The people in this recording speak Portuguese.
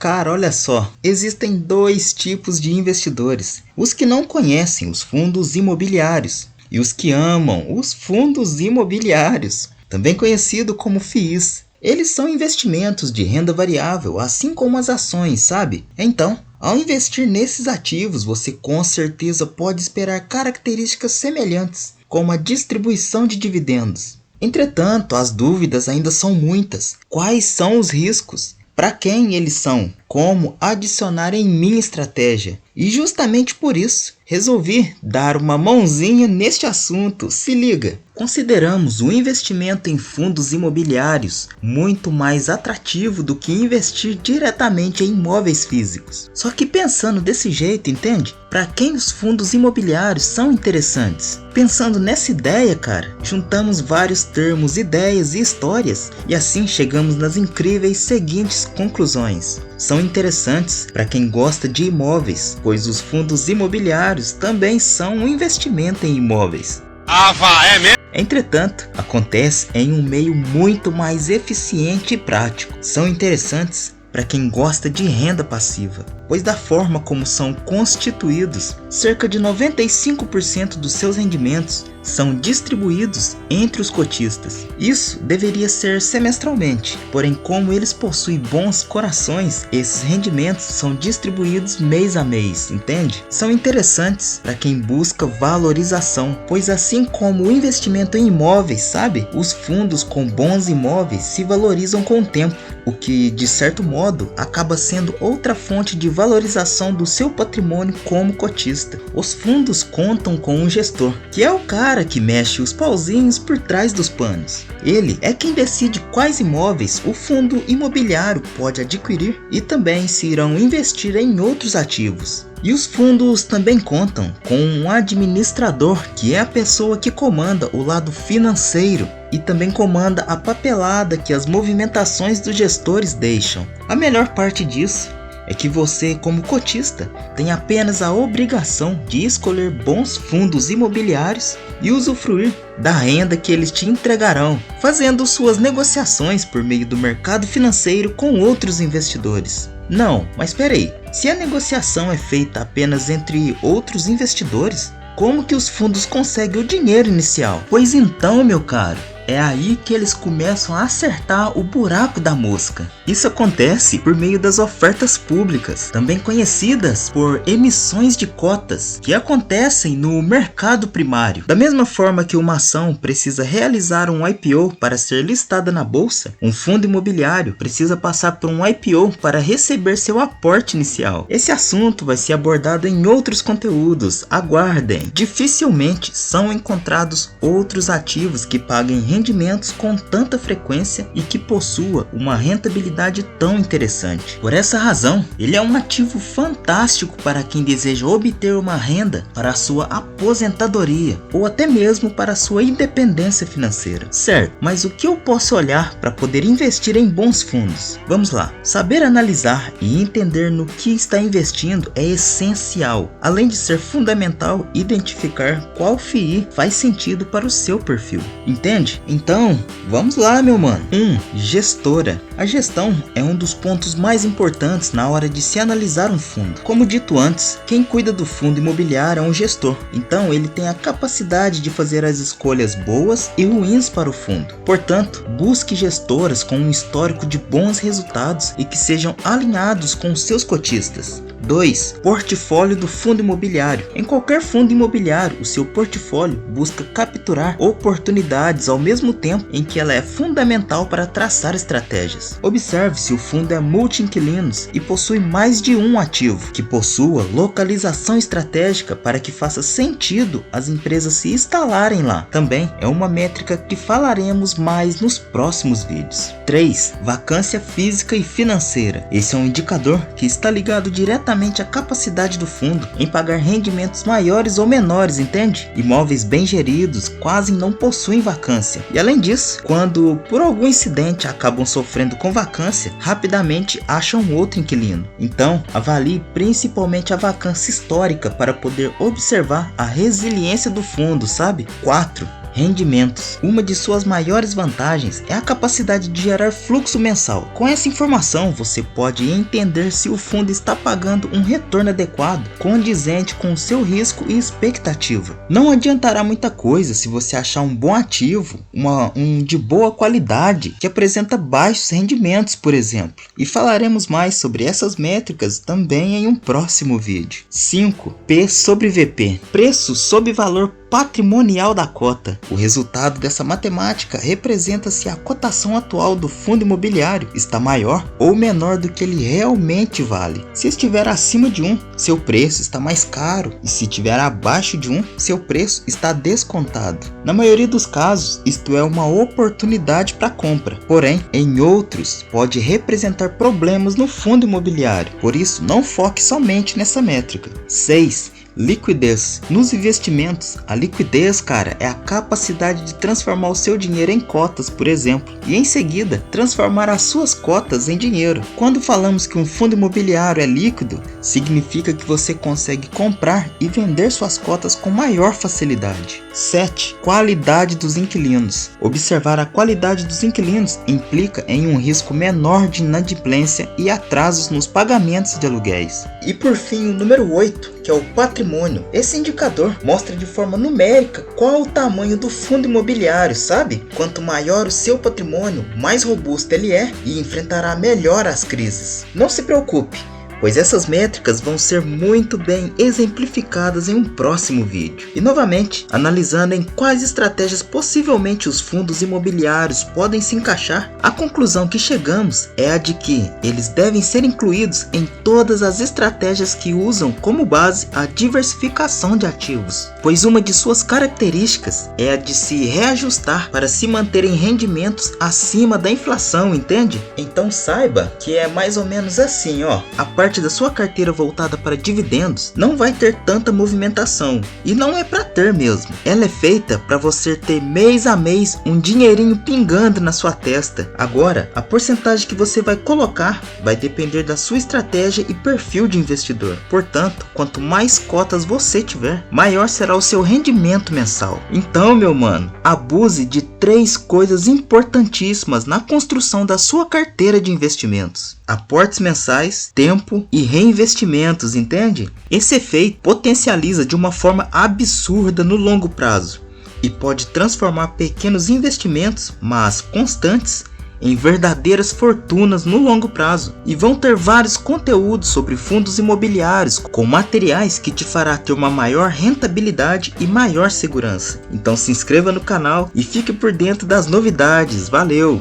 Cara, olha só, existem dois tipos de investidores: os que não conhecem os fundos imobiliários e os que amam os fundos imobiliários, também conhecido como FIIs. Eles são investimentos de renda variável, assim como as ações, sabe? Então, ao investir nesses ativos, você com certeza pode esperar características semelhantes, como a distribuição de dividendos. Entretanto, as dúvidas ainda são muitas. Quais são os riscos? Para quem eles são? Como adicionar em minha estratégia? E justamente por isso, resolvi dar uma mãozinha neste assunto. Se liga! Consideramos o investimento em fundos imobiliários muito mais atrativo do que investir diretamente em imóveis físicos. Só que pensando desse jeito, entende? Para quem os fundos imobiliários são interessantes? Pensando nessa ideia, cara, juntamos vários termos, ideias e histórias e assim chegamos nas incríveis seguintes conclusões. São interessantes para quem gosta de imóveis, pois os fundos imobiliários também são um investimento em imóveis. É mesmo? Entretanto, acontece em um meio muito mais eficiente e prático. São interessantes para quem gosta de renda passiva, pois da forma como são constituídos, cerca de 95% dos seus rendimentos são distribuídos entre os cotistas. Isso deveria ser semestralmente, porém como eles possuem bons corações, esses rendimentos são distribuídos mês a mês, entende? São interessantes para quem busca valorização, pois assim como o investimento em imóveis, sabe? Os fundos com bons imóveis se valorizam com o tempo, o que de certo modo acaba sendo outra fonte de valorização do seu patrimônio como cotista. Os fundos contam com um gestor, que é o cara que mexe os pauzinhos por trás dos panos. Ele é quem decide quais imóveis o fundo imobiliário pode adquirir e também se irão investir em outros ativos. E os fundos também contam com um administrador, que é a pessoa que comanda o lado financeiro e também comanda a papelada que as movimentações dos gestores deixam. A melhor parte disso é que você, como cotista, tem apenas a obrigação de escolher bons fundos imobiliários e usufruir da renda que eles te entregarão, fazendo suas negociações por meio do mercado financeiro com outros investidores. Não, mas espera aí, se a negociação é feita apenas entre outros investidores, como que os fundos conseguem o dinheiro inicial? Pois então, meu caro, é aí que eles começam a acertar o buraco da mosca. Isso acontece por meio das ofertas públicas, também conhecidas por emissões de cotas, que acontecem no mercado primário. Da mesma forma que uma ação precisa realizar um IPO para ser listada na bolsa, um fundo imobiliário precisa passar por um IPO para receber seu aporte inicial. Esse assunto vai ser abordado em outros conteúdos, aguardem. Dificilmente são encontrados outros ativos que paguem rendimentos com tanta frequência e que possua uma rentabilidade tão interessante. Por essa razão, ele é um ativo fantástico para quem deseja obter uma renda para a sua aposentadoria ou até mesmo para a sua independência financeira. Certo, mas o que eu posso olhar para poder investir em bons fundos? Vamos lá. Saber analisar e entender no que está investindo é essencial, além de ser fundamental identificar qual FII faz sentido para o seu perfil. Entende? Então, vamos lá, meu mano. 1. Gestora. A gestão é um dos pontos mais importantes na hora de se analisar um fundo. Como dito antes, quem cuida do fundo imobiliário é um gestor, então ele tem a capacidade de fazer as escolhas boas e ruins para o fundo. Portanto, busque gestoras com um histórico de bons resultados e que sejam alinhados com os seus cotistas. 2. Portfólio do fundo imobiliário. Em qualquer fundo imobiliário, o seu portfólio busca capturar oportunidades ao mesmo tempo em que ela é fundamental para traçar estratégias. Observe se o fundo é multi-inquilinos e possui mais de um ativo, que possua localização estratégica para que faça sentido as empresas se instalarem lá. Também é uma métrica que falaremos mais nos próximos vídeos. 3. Vacância física e financeira. Esse é um indicador que está ligado diretamente à capacidade do fundo em pagar rendimentos maiores ou menores, entende? Imóveis bem geridos quase não possuem vacância. E além disso, quando por algum incidente acabam sofrendo com vacância, rapidamente acham outro inquilino. Então, avalie principalmente a vacância histórica para poder observar a resiliência do fundo, sabe? 4. Rendimentos. Uma de suas maiores vantagens é a capacidade de gerar fluxo mensal. Com essa informação, você pode entender se o fundo está pagando um retorno adequado, condizente com o seu risco e expectativa. Não adiantará muita coisa se você achar um bom ativo, um de boa qualidade, que apresenta baixos rendimentos, por exemplo. E falaremos mais sobre essas métricas também em um próximo vídeo. 5. P sobre VP. Preço sobre valor patrimonial da cota. O resultado dessa matemática representa se a cotação atual do fundo imobiliário está maior ou menor do que ele realmente vale. Se estiver acima de 1, seu preço está mais caro, e se estiver abaixo de 1, seu preço está descontado. Na maioria dos casos, isto é uma oportunidade para compra, porém, em outros, pode representar problemas no fundo imobiliário, por isso não foque somente nessa métrica. 6. Liquidez. Nos investimentos, a liquidez, cara, é a capacidade de transformar o seu dinheiro em cotas, por exemplo, e em seguida transformar as suas cotas em dinheiro. Quando falamos que um fundo imobiliário é líquido, significa que você consegue comprar e vender suas cotas com maior facilidade. 7. Qualidade dos inquilinos. Observar a qualidade dos inquilinos implica em um risco menor de inadimplência e atrasos nos pagamentos de aluguéis. E por fim, o número 8, que é o patrimônio. Esse indicador mostra de forma numérica qual o tamanho do fundo imobiliário, sabe? Quanto maior o seu patrimônio, mais robusto ele é e enfrentará melhor as crises. Não se preocupe, pois essas métricas vão ser muito bem exemplificadas em um próximo vídeo. E novamente, analisando em quais estratégias possivelmente os fundos imobiliários podem se encaixar, a conclusão que chegamos é a de que eles devem ser incluídos em todas as estratégias que usam como base a diversificação de ativos, pois uma de suas características é a de se reajustar para se manter em rendimentos acima da inflação, entende? Então saiba que é mais ou menos assim, ó. A parte da sua carteira voltada para dividendos não vai ter tanta movimentação, e não é para ter mesmo. Ela é feita para você ter mês a mês um dinheirinho pingando na sua testa. Agora, a porcentagem que você vai colocar vai depender da sua estratégia e perfil de investidor. Portanto, quanto mais cotas você tiver, maior será o seu rendimento mensal. Então, meu mano, abuse de 3 coisas importantíssimas na construção da sua carteira de investimentos: aportes mensais, tempo e reinvestimentos, entende? Esse efeito potencializa de uma forma absurda no longo prazo e pode transformar pequenos investimentos, mas constantes, em verdadeiras fortunas no longo prazo. E vão ter vários conteúdos sobre fundos imobiliários com materiais que te fará ter uma maior rentabilidade e maior segurança. Então se inscreva no canal e fique por dentro das novidades. Valeu!